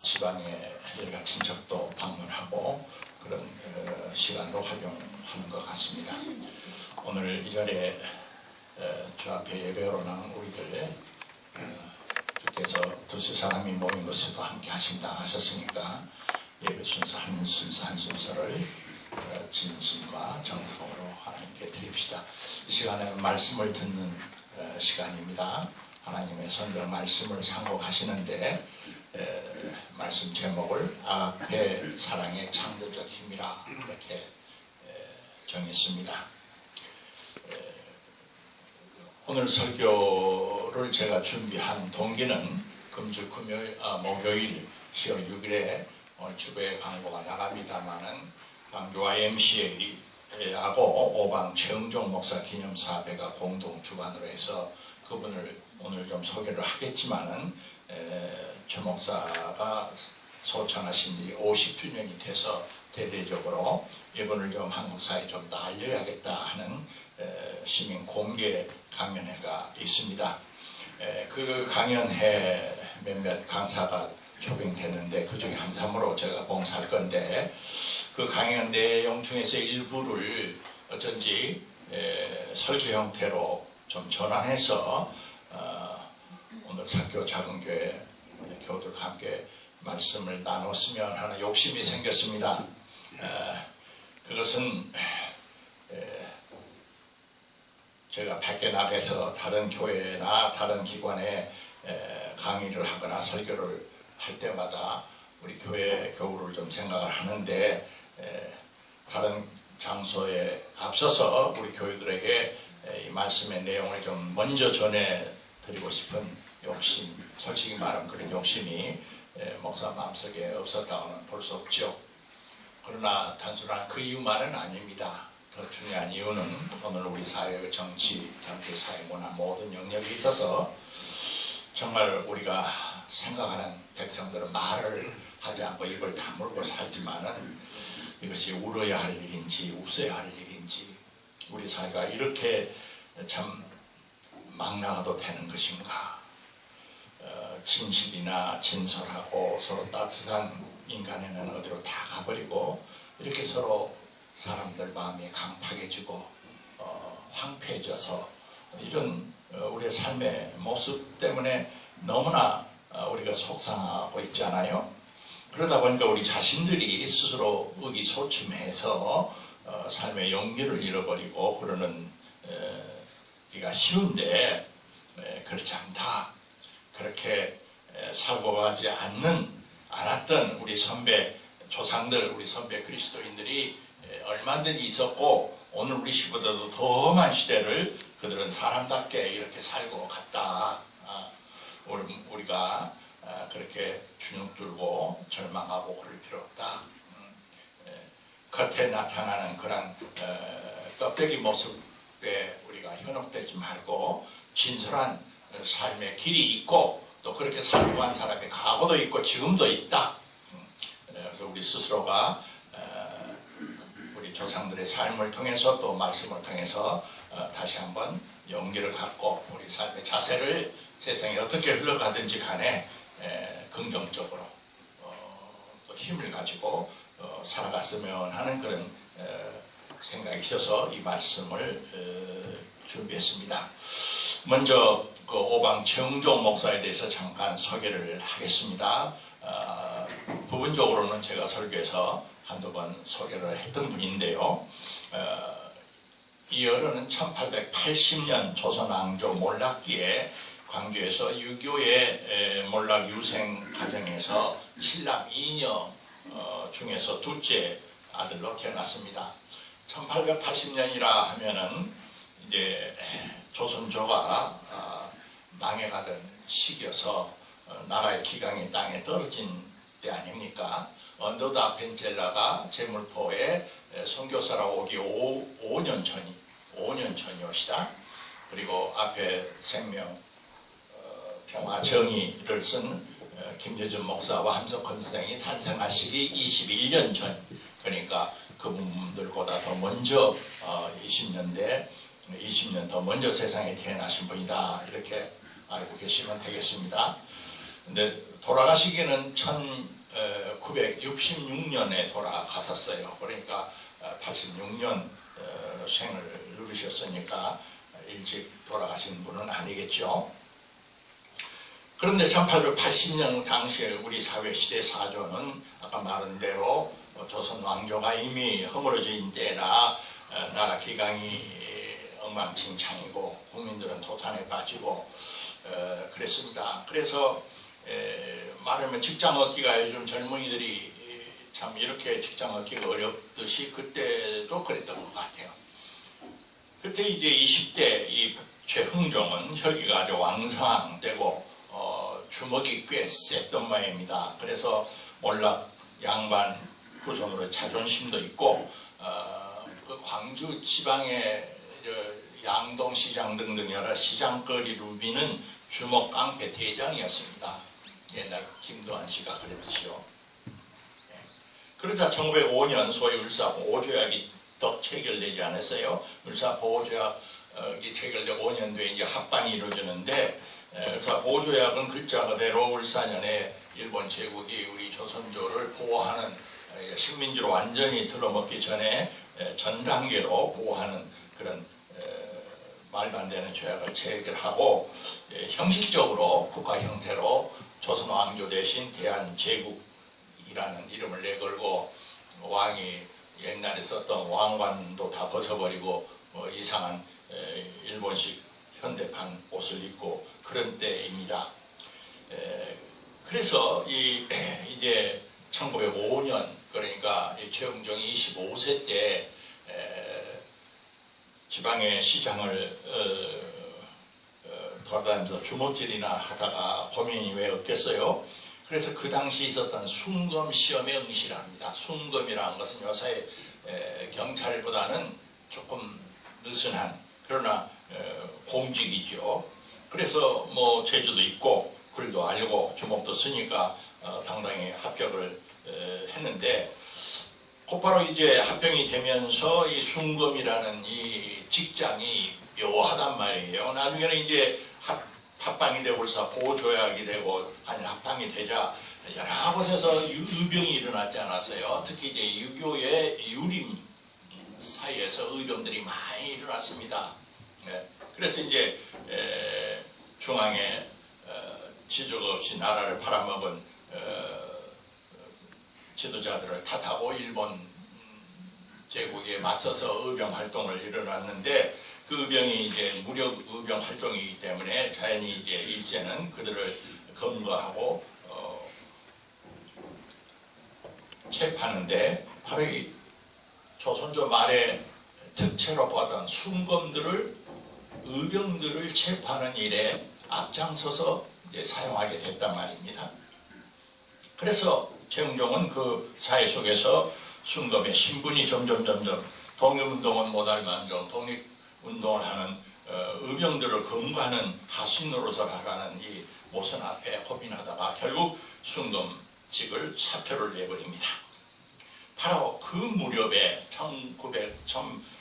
지방의 여러 친척도 방문하고 그런 시간도 활용하는 것 같습니다. 오늘 이 자리에 저 앞에 예배로 나온 우리들 주께서 두세 사람이 모인 것에도 함께 하신다 하셨으니까 예배 순서 한 순서를 진심과 정성으로 하나님께 드립시다. 이 시간에는 말씀을 듣는 시간입니다. 하나님의 선별 말씀을 상고하시는데 말씀 제목을 아가페 사랑의 창조적 힘이라 그렇게 정했습니다. 오늘 설교를 제가 준비한 동기는 금주 목요일 10월 6일에 오늘 주보에 광고가 나갑니다마는 광교 YMCA하고 오방 최응종 목사 기념사회가 공동 주관으로 해서 그분을 오늘 좀 소개를 하겠지만은 최 목사가 소천하신 지 50주년이 돼서 대대적으로 이분을 좀 한국 사회에 좀 더 알려야겠다 하는 시민 공개 강연회가 있습니다. 그 강연회 몇몇 강사가 초빙되는데 그 중에 한 사람으로 제가 봉사할 건데 그 강연 내용 중에서 일부를 어쩐지 설교 형태로 좀 전환해서 오늘 사교 작은 교회 교우들과 함께 말씀을 나눴으면 하는 욕심이 생겼습니다. 그것은 제가 밖에 나가서 다른 교회나 다른 기관에 강의를 하거나 설교를 할 때마다 우리 교회 교우를 좀 생각을 하는데 다른 장소에 앞서서 우리 교우들에게 이 말씀의 내용을 좀 먼저 전해드리고 싶은 욕심, 솔직히 말하면 그런 욕심이 목사 마음속에 없었다고는 볼 수 없죠. 그러나 단순한 그 이유만은 아닙니다. 더 중요한 이유는 오늘 우리 사회의 정치, 경제, 사회, 문화 모든 영역에 있어서 정말 우리가 생각하는 백성들은 말을 하지 않고 입을 다물고 살지만은 이것이 울어야 할 일인지 웃어야 할 일인지 우리 사회가 이렇게 참 막 나가도 되는 것인가? 진실이나 진솔하고 서로 따뜻한 인간에는 어디로 다 가버리고 이렇게 서로 사람들 마음이 강팍해지고 황폐해져서 이런 우리의 삶의 모습 때문에 너무나 우리가 속상하고 있잖아요. 그러다 보니까 우리 자신들이 스스로 의기소침해서 삶의 용기를 잃어버리고 그러는 기가 쉬운데 그렇지 않다. 그렇게 살고 가지 않았던 우리 선배 조상들, 우리 선배 그리스도인들이 얼마든지 있었고 오늘 우리 시보다도 더한 시대를 그들은 사람답게 이렇게 살고 갔다. 우리가 그렇게 주눅들고 절망하고 그럴 필요 없다. 겉에 나타나는 그런 껍데기 모습에 우리가 현혹되지 말고 진솔한 삶의 길이 있고 또 그렇게 살고 간 사람의 과거도 있고 지금도 있다. 그래서 우리 스스로가 우리 조상들의 삶을 통해서 또 말씀을 통해서 다시 한번 용기를 갖고 우리 삶의 자세를 세상에 어떻게 흘러가든지 간에 긍정적으로 또 힘을 가지고 살아갔으면 하는 그런 생각이 있어서 이 말씀을 준비했습니다. 먼저 그 오방 최응종 목사에 대해서 잠깐 소개를 하겠습니다. 부분적으로는 제가 설교에서 한두 번 소개를 했던 분인데요. 이 어른은 1880년 조선 왕조 몰락기에 광교에서 유교의 몰락 유생 가정에서 7남 2녀 중에서 둘째 아들로 태어났습니다. 1880년이라 하면은 이제 조선조가 망해가던 시기여서 나라의 기강이 땅에 떨어진 때 아닙니까? 언더다 벤젤라가 제물포에 선교사라고 오기 5년 전이옵시다. 그리고 앞에 생명, 평화, 정의를 쓴 김여준 목사와 함석헌 선생이 탄생하시기 21년 전, 그러니까 그분들보다 더 먼저 20년 더 먼저 세상에 태어나신 분이다. 이렇게 알고 계시면 되겠습니다. 근데 돌아가시기는 1966년에 돌아가셨어요. 그러니까 86년 생을 누리셨으니까 일찍 돌아가신 분은 아니겠죠. 그런데 1880년 당시에 우리 사회 시대 사조는 아까 말한 대로 조선 왕조가 이미 허물어진 때라 나라 기강이 엉망진창이고 국민들은 도탄에 빠지고 그랬습니다. 그래서 말하면 직장 얻기가 요즘 젊은이들이 참 이렇게 직장 얻기가 어렵듯이 그때도 그랬던 것 같아요. 그때 이제 20대 이 최흥종은 혈기가 아주 왕성되고 주먹이 꽤 셌던 모양입니다. 그래서 몰락 양반 후손으로 자존심도 있고 그 광주 지방의 양동시장 등등 여러 시장거리 루비는 주먹 깡패 대장이었습니다. 옛날 김도한 씨가 그랬듯이요. 그러자 1905년 소위 을사보호조약이 더 체결되지 않았어요. 을사보호조약이 체결되고 5년 뒤에 이제 합방이 이루어지는데 을사보호조약은 글자 그대로 을사년에 일본 제국이 우리 조선조를 보호하는 식민지로 완전히 들어먹기 전에 전 단계로 보호하는 그런 말도 안 되는 조약을 체결하고 형식적으로 국가 형태로 조선 왕조 대신 대한제국이라는 이름을 내걸고 왕이 옛날에 썼던 왕관도 다 벗어버리고 이상한 일본식 현대판 옷을 입고 그런 때입니다. 그래서 이제 1905년 그러니까 최흥종이 25세 때 지방의 시장을 돌아다니면서 주먹질이나 하다가 고민이 왜 없겠어요? 그래서 그 당시 있었던 순검 시험에 응시를 합니다. 순검이라는 것은 요새 경찰보다는 조금 느슨한 그러나 공직이죠. 그래서 뭐 재주도 있고 글도 알고 주먹도 쓰니까 당당히 합격을 했는데 곧바로 이제 합병이 되면서 이 순검이라는 이 직장이 묘하단 말이에요. 나중에는 이제 합방이 되고 그래서 보호조약이 되고 아니 합방이 되자 여러 곳에서 의병이 일어났지 않았어요. 특히 이제 유교의 유림 사이에서 의병들이 많이 일어났습니다. 그래서 이제 중앙에 지적 없이 나라를 팔아먹은 지도자들을 탓하고 일본 제국에 맞서서 의병 활동을 일어났는데 그 의병이 이제 무력 의병 활동이기 때문에 자연히 이제 일제는 그들을 검거하고 체포하는데 바로 이 조선조 말에 특채로 보던 순검들을 의병들을 체포하는 일에 앞장서서 이제 사용하게 됐단 말입니다. 그래서 최흥종은 그 사회 속에서 순검의 신분이 점점 독립운동은 못할 만정 독립운동을 하는 의병들을 검거하는 하수인 노릇을 하라는 이 모선 앞에 고민하다가 결국 순검직을 사표를 내버립니다. 바로 그 무렵에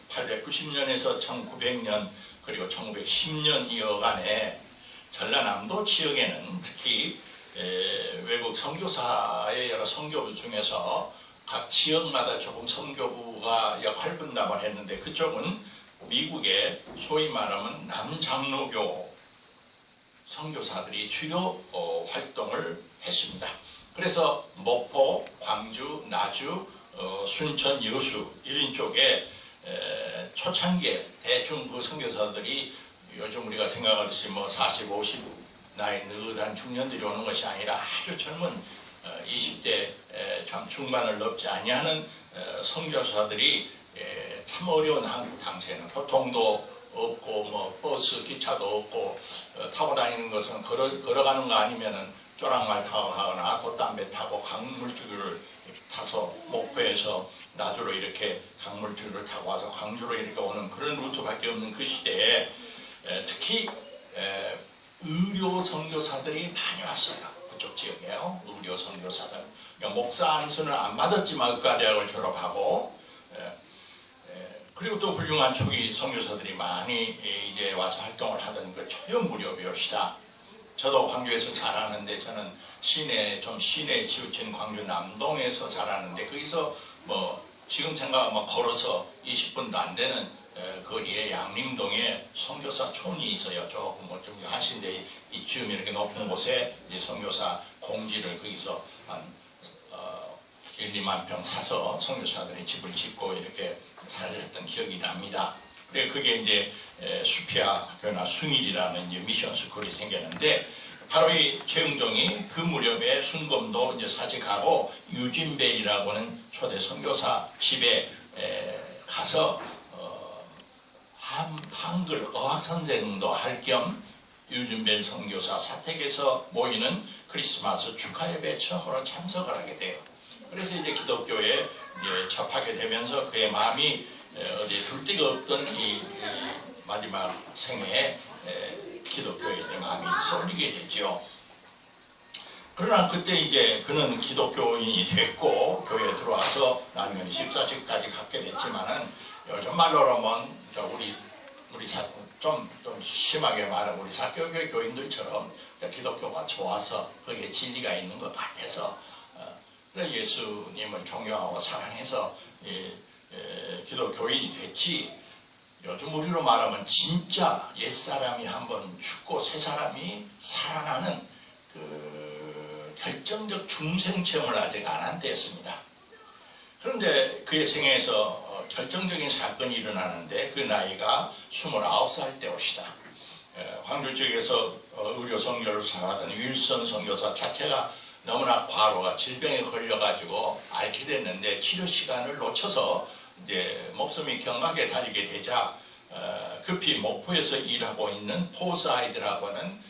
1890년에서 1900년 그리고 1910년 이 여간에 전라남도 지역에는 특히 외국 선교사의 여러 선교부 중에서 각 지역마다 조금 선교부가 역할 분담을 했는데 그쪽은 미국의 소위 말하면 남장로교 선교사들이 주요 활동을 했습니다. 그래서 목포, 광주, 나주, 순천, 여수 이런 쪽에 초창기에 대충 그 선교사들이 요즘 우리가 생각하듯이 뭐 40, 50 나이 느긋한 중년들이 오는 것이 아니라 아주 젊은 20대 참 중반을 넘지 아니하는 선교사들이 참 어려운 한국 당시에는 교통도 없고 뭐 버스, 기차도 없고 타고 다니는 것은 걸어가는 거 아니면은 쪼랑말 타고 하거나 돛담배 타고 강물줄을 타서 목포에서 나주로 이렇게 강물줄을 타고 와서 광주로 이렇게 오는 그런 루트밖에 없는 그 시대에 특히 의료 선교사들이 많이 왔어요. 그쪽 지역에요. 의료 선교사들. 그러니까 목사 안수는 안 받았지만 의과대학을 졸업하고 그리고 또 훌륭한 초기 선교사들이 많이 이제 와서 활동을 하던 그 초연 무렵이옵시다. 저도 광주에서 자라는데 저는 시내에 치우친 광주 남동에서 자라는데 거기서 뭐 지금 생각하면 걸어서 20분도 안 되는 거리에 양림동에 선교사촌이 있어요. 조금 뭐 좀 하신데 이쯤 이렇게 높은 곳에 선교사 공지를 거기서 한 1, 2만 평 사서 선교사들이 집을 짓고 이렇게 살았던 기억이 납니다. 그래 그게 이제 수피아 학교나 숭일이라는 이제 미션 스쿨이 생겼는데 바로 이 최응종이 그 무렵에 순검도 이제 사직하고 유진벨이라고 하는 초대 선교사 집에 가서 한글 어학 선생도 할 겸 유진벨 선교사 사택에서 모이는 크리스마스 축하 예배에 처음으로 참석을 하게 돼요. 그래서 이제 기독교에 이제 접하게 되면서 그의 마음이 어디 둘 데가 없던 이 마지막 생애에 기독교에 이제 마음이 쏠리게 되죠. 그러나 그때 이제 그는 기독교인이 됐고 교회에 들어와서 나중에 14직까지 갖게 됐지만은 요즘 말로 하면 좀 심하게 말하면 우리 사교교회 교인들처럼 기독교가 좋아서 거기에 진리가 있는 것 같아서 예수님을 존경하고 사랑해서 기독교인이 됐지. 요즘 우리로 말하면 진짜 옛사람이 한번 죽고 새사람이 살아나는 그 결정적 중생 체험을 아직 안 한 때였습니다. 그런데 그의 생애에서 결정적인 사건이 일어나는데 그 나이가 29살 때였다. 광주 지역에서 의료 선교사를 하던 윌슨 선교사 자체가 너무나 과로가 질병에 걸려가지고 앓게 됐는데 치료 시간을 놓쳐서 이제 목숨이 경하게 달리게 되자 급히 목포에서 일하고 있는 포사이드라고 하는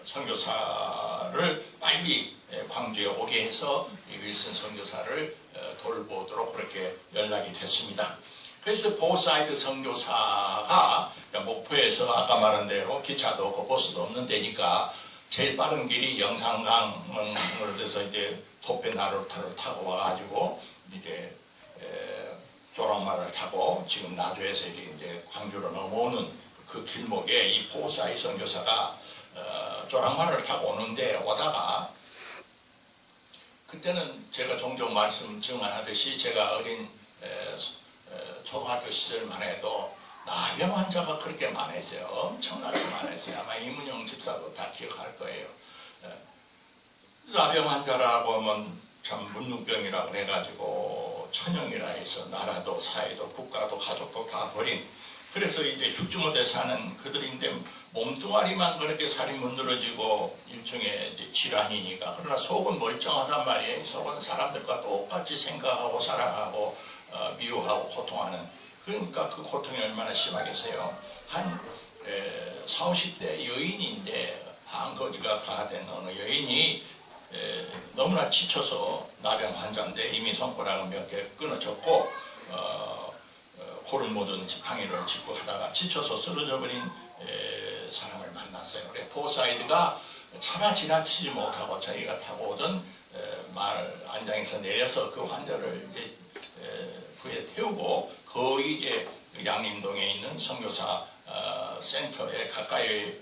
선교사를 빨리 광주에 오게 해서 윌슨 선교사를 돌보도록 그렇게 연락이 됐습니다. 그래서 포사이드 선교사가 목포에서 아까 말한 대로 기차도 없고 버스도 없는 데니까 제일 빠른 길이 영산강으로 돼서 이제 토페나루타를 타고 와가지고 이제 조랑말을 타고 지금 나주에서 이제 광주로 넘어오는 그 길목에 이 포사이 선교사가 조랑말을 타고 오는데 오다가 그때는 제가 종종 말씀 증언하듯이 제가 어린 초등학교 시절만 해도 나병 환자가 그렇게 많았어요. 엄청나게 많았어요. 아마 이문영 집사도 다 기억할 거예요. 나병 환자라고 하면 참 문둥병이라고 해가지고 천형이라 해서 나라도 사회도 국가도 가족도 다 버린 그래서 이제 죽지 못해 사는 그들인데 몸뚱아리만 그렇게 살이 문드러지고 일종의 이제 질환이니까 그러나 속은 멀쩡하단 말이에요. 속은 사람들과 똑같이 생각하고 사랑하고 미워하고 고통하는 그러니까 그 고통이 얼마나 심하겠어요. 한 40, 50대 여인인데 반거지가 가된 어느 여인이 너무나 지쳐서 나병 환자인데 이미 손가락은 몇 개 끊어졌고 고를 묻은 지팡이를 짚고 하다가 지쳐서 쓰러져 버린 사람을 만났어요. 그래 포사이드가 차마 지나치지 못하고 자기가 타고 오던 말 안장에서 내려서 그 환자를 이제 그에 태우고 거의 이제 양림동에 있는 선교사 센터에 가까이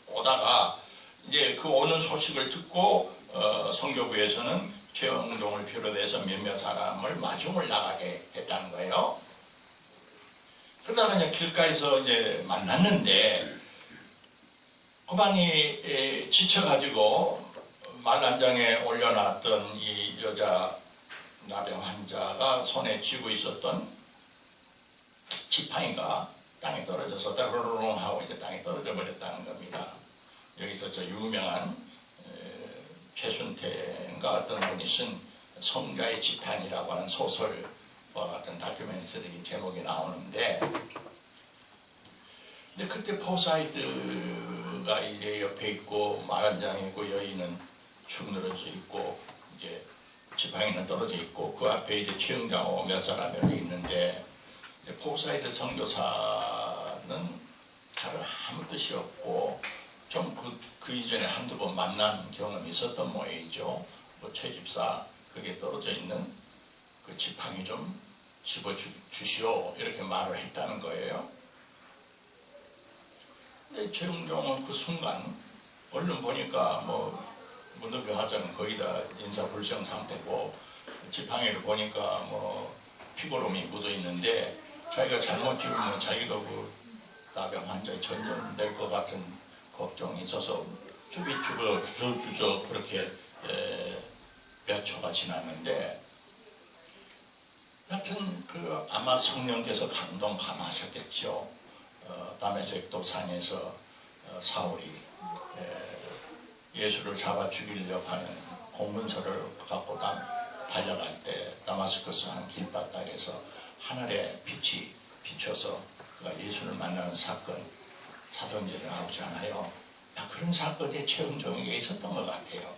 오다가 이제 그 오는 소식을 듣고 선교부에서는 최응종을 비롯해서 몇몇 사람을 마중을 나가게 했다는 거예요. 그러다가 이제 길가에서 이제 만났는데 그만이 지쳐가지고 말란장에 올려놨던 이 여자 나병 환자가 손에 쥐고 있었던 지팡이가 땅에 떨어져서 따르릉 하고 이제 땅에 떨어져 버렸다는 겁니다. 여기서 저 유명한 최순태인가 어떤 분이 쓴 성자의 지판이라고 하는 소설과 같은 다큐멘터리 제목이 나오는데 근데 그때 포사이드가 이제 옆에 있고 말한장에 있고 여인은 축 늘어져 있고 이제 지팡이는 떨어져 있고 그 앞에 이제 최응장하고 몇 사람이 있는데 포사이드 선교사는 다른 아무 뜻이 없고 좀 그 이전에 한두 번 만난 경험이 있었던 모양이죠. 뭐 최집사 그게 떨어져 있는 그 지팡이 좀 집어주시오 이렇게 말을 했다는 거예요. 근데 최응종은 그 순간 얼른 보니까 뭐 문둥병 환자는 거의 다 인사불정 상태고, 지팡이를 보니까 뭐 피고름이 묻어 있는데, 자기가 잘못 찍으면 자기가 그 나병 환자에 전염될 것 같은 걱정이 있어서 쭈비쭈비 주저주저 그렇게 몇 초가 지났는데, 여튼 그 아마 성령께서 감동하셨겠죠. 다메섹 도상에서 사울이 예수를 잡아 죽이려고 하는 공문서를 갖고 달려갈 때 다마스커스 한 길바닥에서 하늘의 빛이 비춰서 그가 예수를 만나는 사건, 사도행전에 나오잖아요. 그런 사건이 최영종에게 있었던 것 같아요.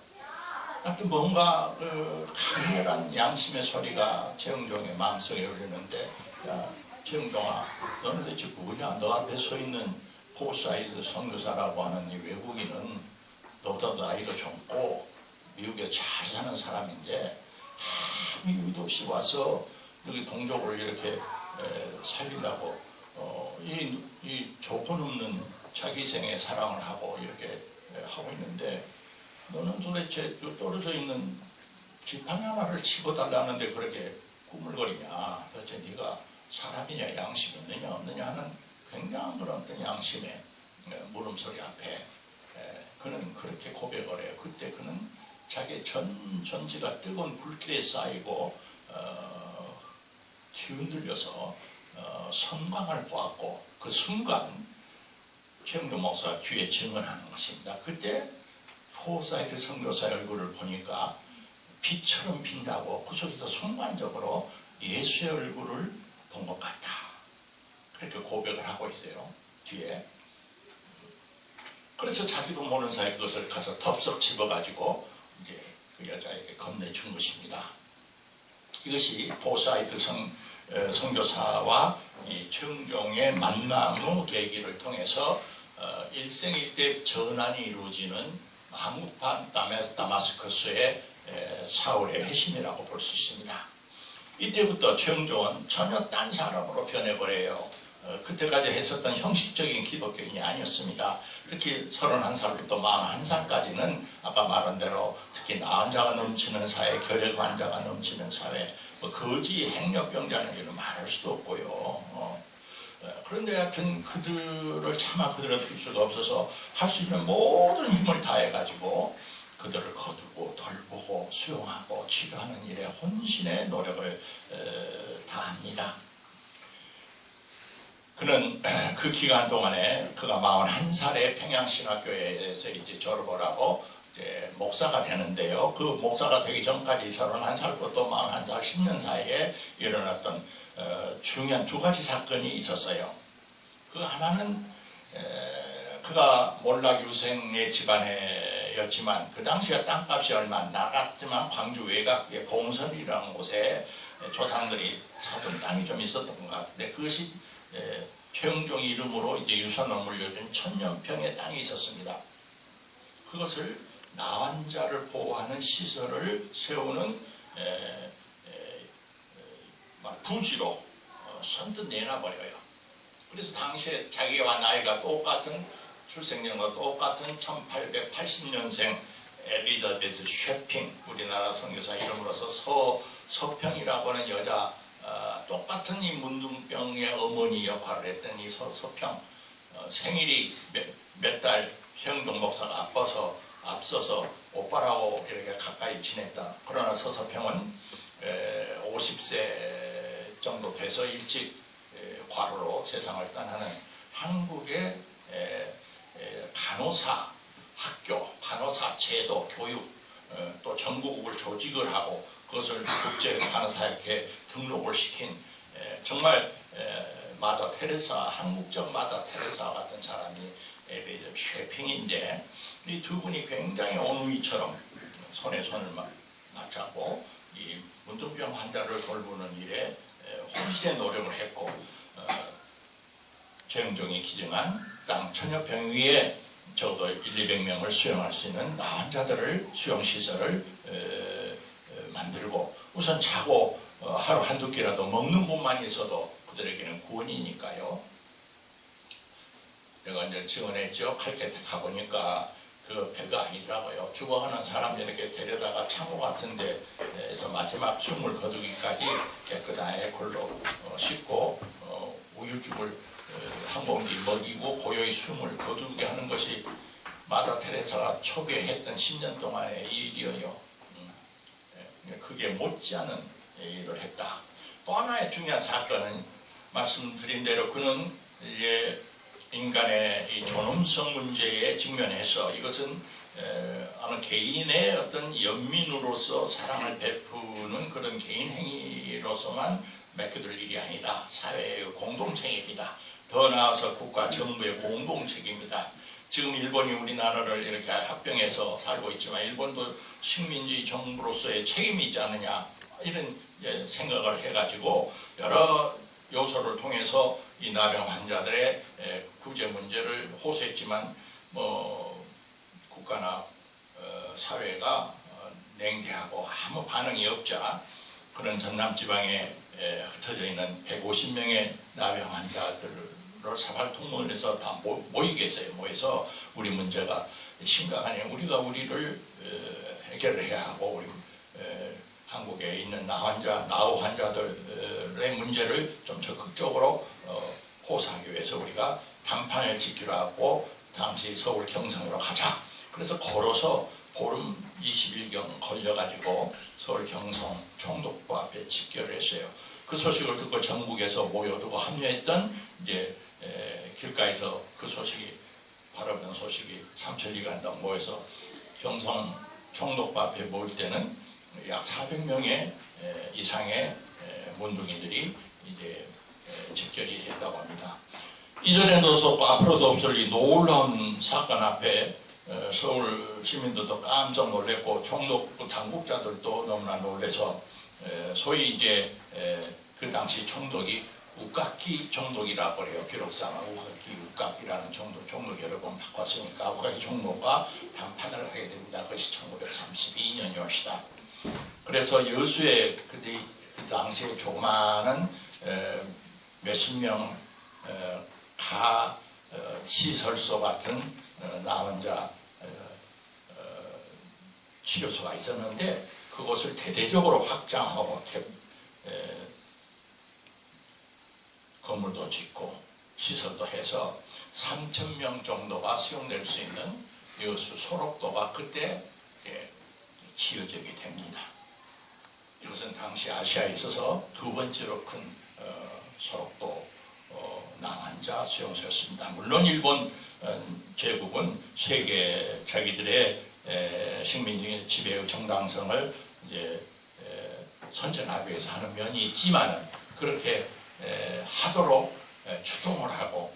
하여튼 뭔가 그 강렬한 양심의 소리가 최영종의 마음속에 울리는데, 야 최영종아, 너는 대체 뭐냐? 너 앞에 서 있는 포사이드 선교사라고 하는 이 외국인은 너보다 나이가 젊고 미국에 잘 사는 사람인데 아무 이유도 없이 와서 여기 동족을 이렇게 살리려고 이 조건 없는 자기 생의 사랑을 하고 이렇게 하고 있는데, 너는 도대체 떨어져 있는 지팡이 하나를 치고달라는데 그렇게 꾸물거리냐? 도대체 네가 사람이냐, 양심이 있느냐 없느냐 하는 굉장한 그런 어떤 양심의 물음소리 앞에 그는 그렇게 고백을 해요. 그때 그는 자기의 전지가 뜨거운 불길에 쌓이고 뒤흔들려서 성광을 보았고, 그 순간 최영종 목사가 뒤에 증언하는 것입니다. 그때 포사이트 선교사의 얼굴을 보니까 빛처럼 빛나고 그 속에서 순간적으로 예수의 얼굴을 본 것 같다. 그렇게 고백을 하고 있어요. 뒤에. 그래서 자기도 모르는 사이에 그것을 가서 덥석 집어가지고 이제 그 여자에게 건네준 것입니다. 이것이 포사이트 선교사와 이 최영종의 만남의 계기를 통해서 일생일대 전환이 이루어지는 한국판 다마스커스의 사울의 회심이라고 볼 수 있습니다. 이때부터 최영종은 전혀 딴 사람으로 변해버려요. 그때까지 했었던 형식적인 기독교인이 아니었습니다. 특히 31살부터 41살까지는 아까 말한 대로 특히 나은 자가 넘치는 사회, 결핵 환자가 넘치는 사회, 거지 행력병자는 이런 말할 수도 없고요. 그런데 하여튼 그들을 차마 그들을 둘 수가 없어서 할 수 있는 모든 힘을 다해가지고 그들을 거두고 돌보고 수용하고 치료하는 일에 혼신의 노력을 다합니다. 그는 그 기간 동안에 그가 41살에 평양신학교에서 이제 졸업을 하고 이제 목사가 되는데요. 그 목사가 되기 전까지 31살부터 41살 10년 사이에 일어났던 중요한 두 가지 사건이 있었어요. 그 하나는 그가 몰락 유생의 집안이었지만 그 당시에 땅값이 얼마 안 나갔지만 광주 외곽의 봉선이라는 곳에 조상들이 사둔 땅이 좀 있었던 것 같은데, 그것이 최영종 이름으로 이제 유산을 물려준 1000여평의 땅이 있었습니다. 그것을 나환자를 보호하는 시설을 세우는 부지로 선뜻 내놔버려요. 그래서 당시에 자기와 나이가 똑같은, 출생년과 똑같은 1880년생 엘리자베스 쉐핑, 우리나라 선교사 이름으로서 서평이라고 하는 여자, 똑같은 이 문둥병의 어머니 역할을 했던 이 서평, 생일이 몇 달 최영종 목사가 앞서서 오빠라고 이렇게 가까이 지냈다. 그러나 서평은 50세 정도 돼서 일찍 과로로 세상을 떠나는 한국의 간호사 학교, 간호사 제도, 교육, 또 전국을 조직을 하고 그것을 국제 간호사학회에 등록을 시킨 정말 마더 테레사, 한국적 마더 테레사 같은 사람이 엘리자베스 쉐핑인데, 이 두 분이 굉장히 온누이처럼 손에 손을 맞잡고 이 문둥병 환자를 돌보는 일에 혼신의 노력을 했고, 최영종이 기증한 땅 1000여평 위에 적어도 100~200명을 수용할 수 있는 나환자들을 수용시설을 만들고, 우선 자고 하루 한두 끼라도 먹는 곳만 있어도 그들에게는 구원이니까요. 내가 이제 증언했죠. 칼케텍 가보니까 그 별거 아니더라고요. 죽어가는 사람 이렇게 데려다가 창고 같은 데에서 마지막 숨을 거두기까지 깨끗한 에콜로 씻고 우유죽을 한 공기 먹이고 고요히 숨을 거두게 하는 것이 마다 테레사가 초기에 했던 10년 동안의 일이에요. 그게 못지않은 일을 했다. 또 하나의 중요한 사건은 말씀드린 대로 그는 이제 인간의 이 존엄성 문제에 직면해서 이것은 어느 개인의 어떤 연민으로서 사랑을 베푸는 그런 개인 행위로서만 맡겨둘 일이 아니다. 사회의 공동체입니다. 더 나아서 국가 정부의 공동체입니다. 지금 일본이 우리나라를 이렇게 합병해서 살고 있지만 일본도 식민지 정부로서의 책임이 있지 않느냐 이런 생각을 해가지고 여러 요소를 통해서 이 나병 환자들의 구제 문제를 호소했지만 국가나 사회가 냉대하고 아무 반응이 없자 그런 전남 지방에 흩어져 있는 150명의 나병 환자들을 사발통문에서 다 모이게 했어요. 모여서 우리 문제가 심각하니 우리가 우리를 해결을 해야 하고 우리 한국에 있는 나우 환자들의 문제를 좀 적극적으로 호소하기 위해서 우리가 단판을 짓기로 하고 당시 서울 경성으로 가자. 그래서 걸어서 보름 20일경 걸려가지고 서울 경성 총독부 앞에 집결을 했어요. 그 소식을 듣고 전국에서 모여들고 합류했던 이제 길가에서 그 소식이 바라보는 소식이 삼천리가 한다고 모여서 경성 총독부 앞에 모일 때는 약 400명의 이상의 문둥이들이 이제 집결이 됐다고 합니다. 이전에도 없었고 앞으로도 없을 이 놀라운 사건 앞에 서울 시민들도 깜짝 놀랐고 총독부 당국자들도 너무나 놀라서 소위 이제 그 당시 총독이 우카키 총독이라고 그래요. 기록상은 우카키라는 총독 여러 번 바꿨으니까 우카키 총독과 담판을 하게 됩니다. 그것이 1932년이었다. 그래서 여수의 그 당시에 조그마한 몇십 명 시설소 같은 나환자 치료소가 있었는데 그것을 대대적으로 확장하고 건물도 짓고 시설도 해서 3,000명 정도가 수용될 수 있는 여수 소록도가 그때 지어지게 됩니다. 이것은 당시 아시아에 있어서 두 번째로 큰 소록도 나환자 수용소였습니다. 물론 일본 제국은 세계 자기들의 식민지 지배의 정당성을 이제 선전하기 위해서 하는 면이 있지만은 그렇게 하도록 추동을 하고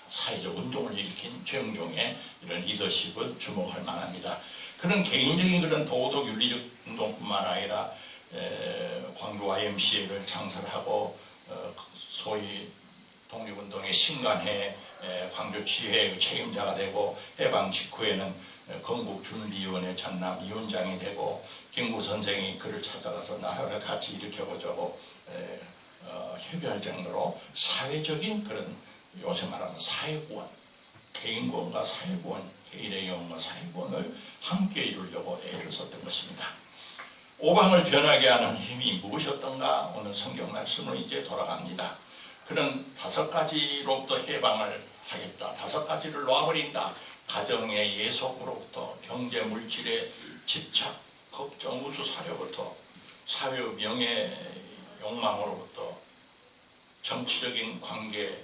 사회적 운동을 일으킨 최영종의 이런 리더십을 주목할 만합니다. 그런 개인적인 그런 도덕 윤리적 운동뿐만 아니라 광주 YMCA를 창설하고 소위 독립운동의 신간해 광주 치회의 책임자가 되고 해방 직후에는 건국준비위원회 전남위원장이 되고 김구 선생이 그를 찾아가서 나라를 같이 일으켜보자고 협의할 정도로 사회적인 그런 요새 말하면 사회구원, 개인구원과 사회구원, 개인의 영혼과 사회구원을 함께 이루려고 애를 썼던 것입니다. 오방을 변하게 하는 힘이 무엇이었던가 오늘 성경 말씀으로 이제 돌아갑니다. 그는 5가지로부터 해방을 하겠다. 5가지를 놔버린다. 가정의 예속으로부터 경제 물질의 집착, 걱정, 우수 사료부터 사회 명예 욕망으로부터 정치적인 관계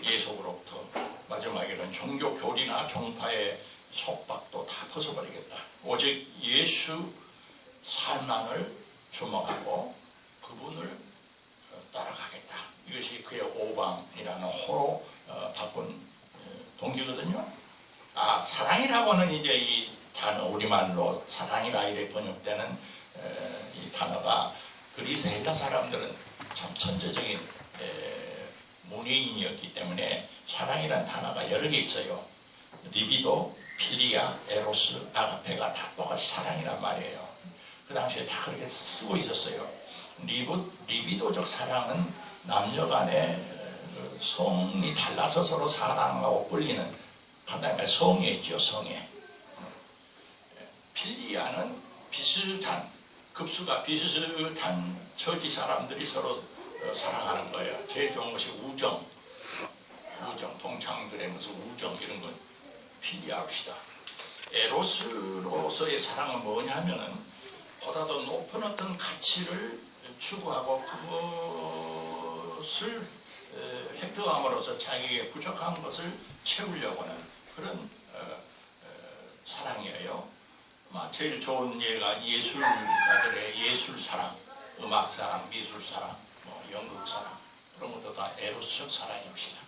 예속으로부터 마지막에는 종교 교리나 종파의 속박도 다 벗어버리겠다. 오직 예수 삶만을 주목하고 그분을 따라가겠다. 이것이 그의 오방이라는 호로 바꾼 동기거든요. 사랑이라고 하는 이제 이 단어 우리말로 사랑이라 이렇게 번역되는 이 단어가 그리스 헬라 사람들은 참 천재적인 문예인이었기 때문에 사랑이라는 단어가 여러 개 있어요. 리비도, 필리아, 에로스, 아가페가 다 똑같이 사랑이란 말이에요. 그 당시에 다 그렇게 쓰고 있었어요. 리비도적 사랑은 남녀 간의 성이 달라서 서로 사랑하고 끌리는 그 다음에 성에 있죠. 성에. 필리아는 비슷한, 급수가 비슷한 처지 사람들이 서로 사랑하는 거예요. 제일 좋은 것이 우정, 동창들의 무슨 우정 이런 건 필리아시다. 에로스로서의 사랑은 뭐냐면은 보다 더 높은 어떤 가치를 추구하고 그것을 획득함으로써 자기의 부족한 것을 채우려고 하는 그런 사랑이에요. 제일 좋은 예가 예술가들의 예술 사랑, 음악 사랑, 미술 사랑, 연극 사랑 그런 것도 다 에로스적 사랑입니다.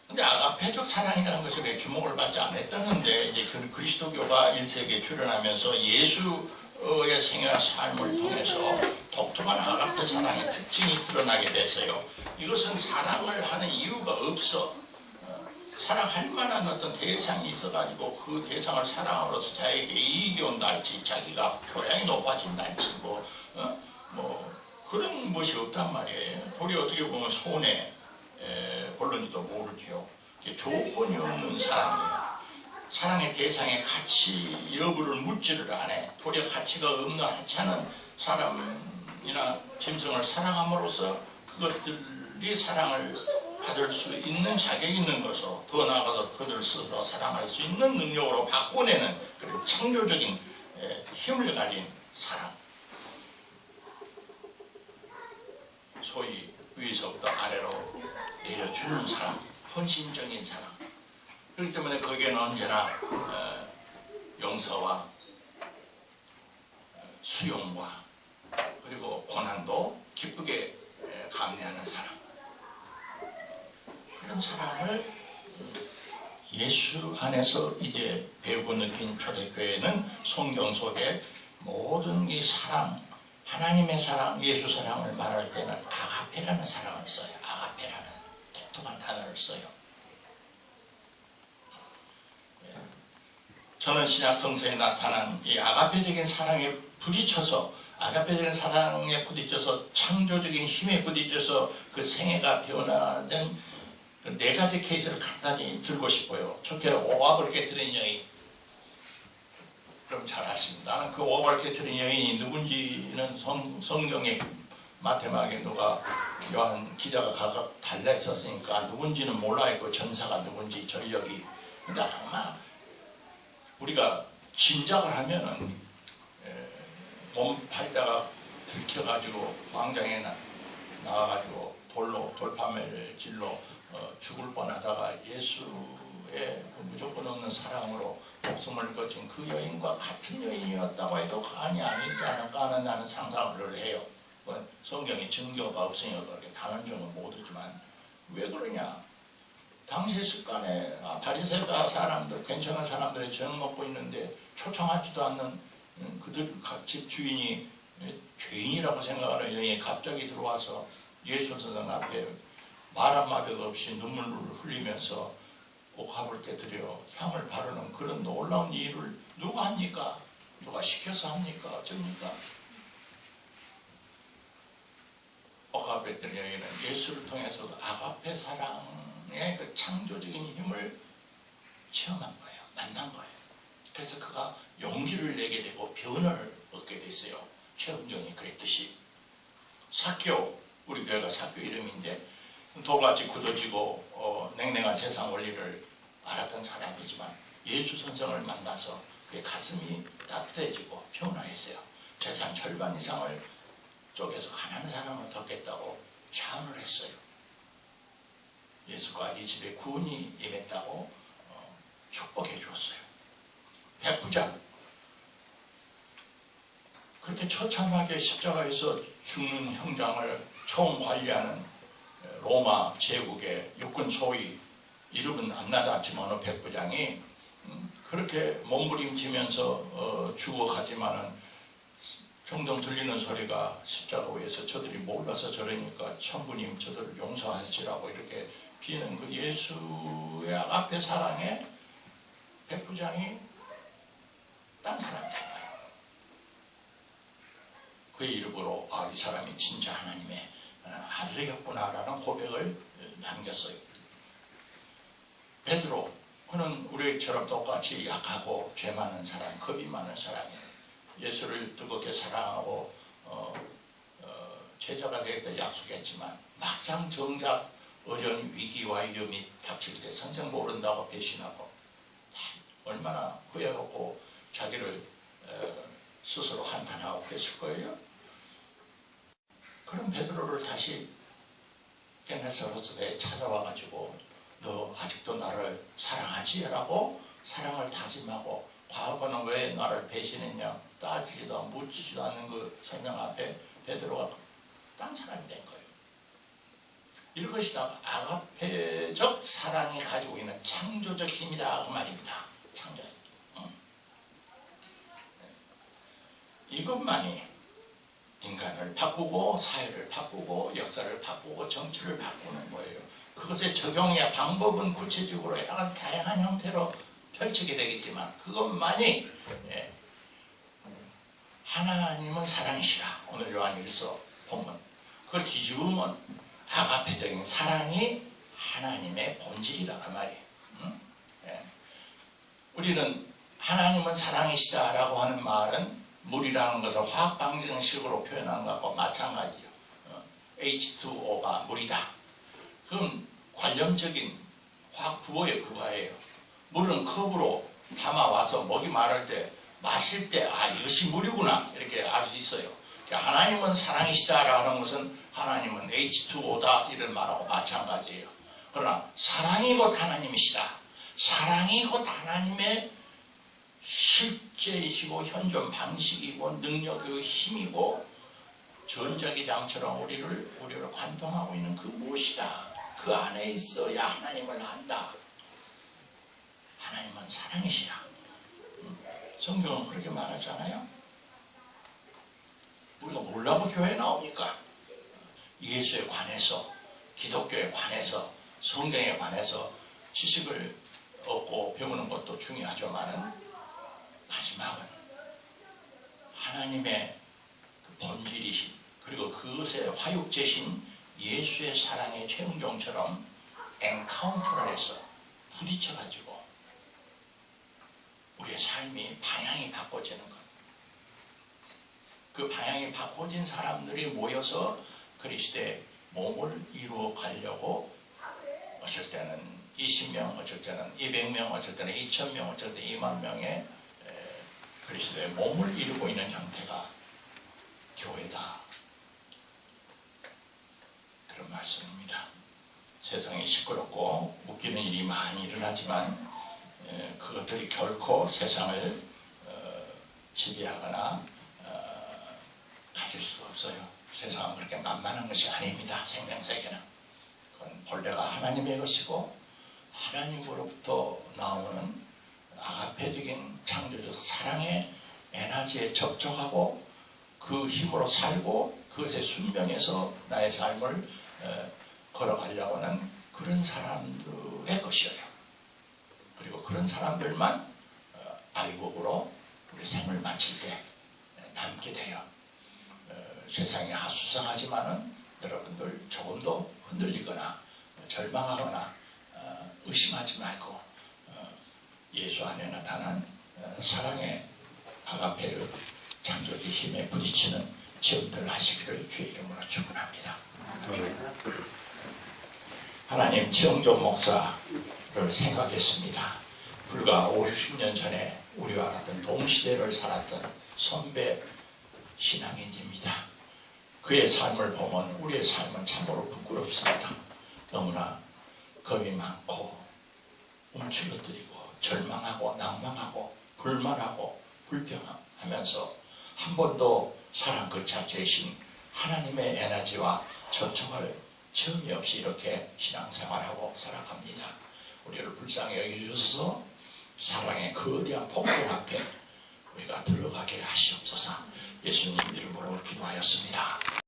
근데 아가페적 사랑이라는 것이 왜 주목을 받지 않았다는데 이제 그리스도교가 1세기에 출현하면서 예수의 생애와 삶을 통해서 독특한 아가페 사랑의 특징이 드러나게 됐어요. 이것은 사랑을 하는 이유가 없어. 사랑할 만한 어떤 대상이 있어가지고 그 대상을 사랑으로서 자기에게 이익이 온달지 자기가 교양이 높아진달지 그런 것이 없단 말이에요. 우리 어떻게 보면 손해 볼는지도 모르죠. 조건이 없는 사랑이에요. 사랑의 대상의 가치 여부를 묻지를 않아. 도리어 가치가 없는 하찮은 사람이나 짐승을 사랑함으로써 그것들이 사랑을 받을 수 있는 자격이 있는 것으로 더 나아가서 그들 스스로 사랑할 수 있는 능력으로 바꿔내는 그런 창조적인 힘을 가진 사랑. 소위 위에서부터 아래로 내려주는 사랑, 헌신적인 사랑. 그렇기 때문에 거기에는 언제나 용서와 수용과 그리고 고난도 기쁘게 감내하는 사랑. 그런 사랑을 예수 안에서 이제 배우고 느낀 초대교회는 성경 속에 모든 이 사랑, 하나님의 사랑, 예수 사랑을 말할 때는 아가페라는 사랑을 써요. 아가페라는 독특한 단어를 써요. 저는 신약 성서에 나타난 이 아가페적인 사랑에 부딪혀서 창조적인 힘에 부딪혀서 그 생애가 변화된 그 4가지 케이스를 간단히 들고 싶어요. 첫째, 오합을 깨뜨린 여인. 그럼 잘 아십니다. 나는 그 오합을 깨뜨린 여인이 누군지는 성경의 마태막에 누가 요한 기자가 각각 달라 있었으니까 누군지는 몰라요. 그 전사가 누군지 전력이. 근데 아마 우리가 짐작을 하면은 몸 팔다가 들켜가지고 광장에 나와가지고 돌로 돌파매를 질러 죽을 뻔하다가 예수의 그 무조건 없는 사랑으로 목숨을 거친 그 여인과 같은 여인이었다고 해도 과언이 아니지 않을까 하는 나는 상상을 해요. 성경에 증거가 없으니까 그렇게 단언적으로 못하지만 왜 그러냐? 당시 습관에 바리새파 사람들, 괜찮은 사람들이 저녁 먹고 있는데 초청하지도 않는 그들 집 주인이 죄인이라고 생각하는 여인이 갑자기 들어와서 예수 선생 앞에 말 한마디도 없이 눈물을 흘리면서 옥합을 깨뜨려 향을 바르는 그런 놀라운 일을 누가 합니까? 누가 시켜서 합니까? 어쩝니까? 옥합을 깨뜨린 여인은 예수를 통해서 아가페 사랑의 그 창조적인 힘을 체험한 거예요. 만난 거예요. 그래서 그가 용기를 내게 되고 변을 얻게 됐어요. 최은정이 그랬듯이. 사케오, 우리 교회가 사케오 이름인데 돌같이 굳어지고 냉랭한 세상 원리를 알았던 사람이지만 예수 선생을 만나서 그의 가슴이 따뜻해지고 변화했어요. 재산 절반 이상을 쪼개서 가난한 사람을 돕겠다고 자원을 했어요. 예수가 이 집에 구원이 임했다고 축복해 주었어요. 백부장, 그렇게 처참하게 십자가에서 죽는 형장을 총관리하는 로마 제국의 육군 소위 이름은 안 나닿지만 어느 백부장이 그렇게 몸부림치면서 죽어가지만은 종종 들리는 소리가 십자가 위에서 저들이 몰라서 저러니까 천부님 저들을 용서하시라고 이렇게 비는 그 예수의 앞에 사랑에 백부장이 딴 사람이 된 거예요. 그의 이름으로 이 사람이 진짜 하나님의 아들이었구나라는 고백을 남겼어요. 베드로, 그는 우리처럼 똑같이 약하고 죄 많은 사람, 겁이 많은 사람이에요. 예수를 뜨겁게 사랑하고 제자가 되겠다 약속했지만 막상 정작 어려운 위기와 위험이 닥칠 때 선생 모른다고 배신하고 얼마나 후회하고 자기를 스스로 한탄하고 그랬을 거예요. 그럼 베드로를 다시 게네사로스에 찾아와가지고 너 아직도 나를 사랑하지? 라고 사랑을 다짐하고 과거는 왜 나를 배신했냐 따지지도 묻지도 않는 그 선생 앞에 베드로가 딴 사람이 된 거예요. 이것이 다 아가페적 사랑이 가지고 있는 창조적 힘이다 그 말입니다. 창조적. 이것만이 인간을 바꾸고 사회를 바꾸고 역사를 바꾸고 정치를 바꾸는 거예요. 그것의 적용의 방법은 구체적으로 여러 다양한 형태로 펼치게 되겠지만 그것만이 하나님은 사랑이시라. 오늘 요한 1서 본문. 그걸 뒤집으면 아가페적인 사랑이 하나님의 본질이다 그 말이에요. 우리는 하나님은 사랑이시다라고 하는 말은 물이라는 것을 화학 방정식으로 표현한 것과 마찬가지요. H2O가 물이다. 그건 관념적인 화학 부호의 그거예요. 물은 컵으로 담아와서 목이 마를 때 마실 때 이것이 물이구나 이렇게 알 수 있어요. 하나님은 사랑이시다라고 하는 것은 하나님은 H2O다 이런 말하고 마찬가지예요. 그러나 사랑이 곧 하나님이시다. 사랑이 곧 하나님의 실제이시고 현존 방식이고 능력이고 힘이고 전자기장처럼 우리를 관통하고 있는 그 무엇이다. 그 안에 있어야 하나님을 안다. 하나님은 사랑이시라. 성경은 그렇게 말하잖아요. 우리가 뭐라고 교회에 나옵니까? 예수에 관해서, 기독교에 관해서, 성경에 관해서 지식을 얻고 배우는 것도 중요하지만은 마지막은 하나님의 그 본질이신 그리고 그것의 화육제신 예수의 사랑의 최은종처럼 엔카운터를 해서 부딪혀가지고 우리의 삶이 방향이 바꿔지는 것. 그 방향이 바꿔진 사람들이 모여서 그리스도의 몸을 이루어 가려고 어쩔 때는 20명, 어쩔 때는 200명, 어쩔 때는 2000명, 어쩔 때 2만 명의 그리스도의 몸을 이루고 있는 형태가 교회다. 그런 말씀입니다. 세상이 시끄럽고 웃기는 일이 많이 일어나지만 그것들이 결코 세상을 지배하거나 가질 수가 없어요. 세상은 그렇게 만만한 것이 아닙니다. 생명세계는. 그건 본래가 하나님의 것이고 하나님으로부터 나오는 아가페적인 창조적 사랑의 에너지에 접촉하고 그 힘으로 살고 그것의 순명에서 나의 삶을 걸어가려고 하는 그런 사람들의 것이에요. 그리고 그런 사람들만 알곡으로 우리 생을 마칠 때 남게 돼요. 세상이 수상하지만은 여러분들 조금 더 흔들리거나 절망하거나 의심하지 말고 예수 안에 나타난 사랑의 아가페의 창조적 힘에 부딪히는 지음들 하시기를 주의 이름으로 축원합니다. 하나님, 최영종 목사를 생각했습니다. 불과 50년 전에 우리와 같은 동시대를 살았던 선배 신앙인입니다. 그의 삶을 보면 우리의 삶은 참으로 부끄럽습니다. 너무나 겁이 많고 움츠러뜨리고 절망하고 낭망하고 불만하고 불평하면서 한 번도 사랑 그 자체이신 하나님의 에너지와 접촉을 처음이 없이 이렇게 신앙생활하고 살아갑니다. 우리를 불쌍히 여겨주셔서 사랑의 거대한 폭풍 앞에 우리가 들어가게 하시옵소서. 예수님 이름으로 기도하였습니다.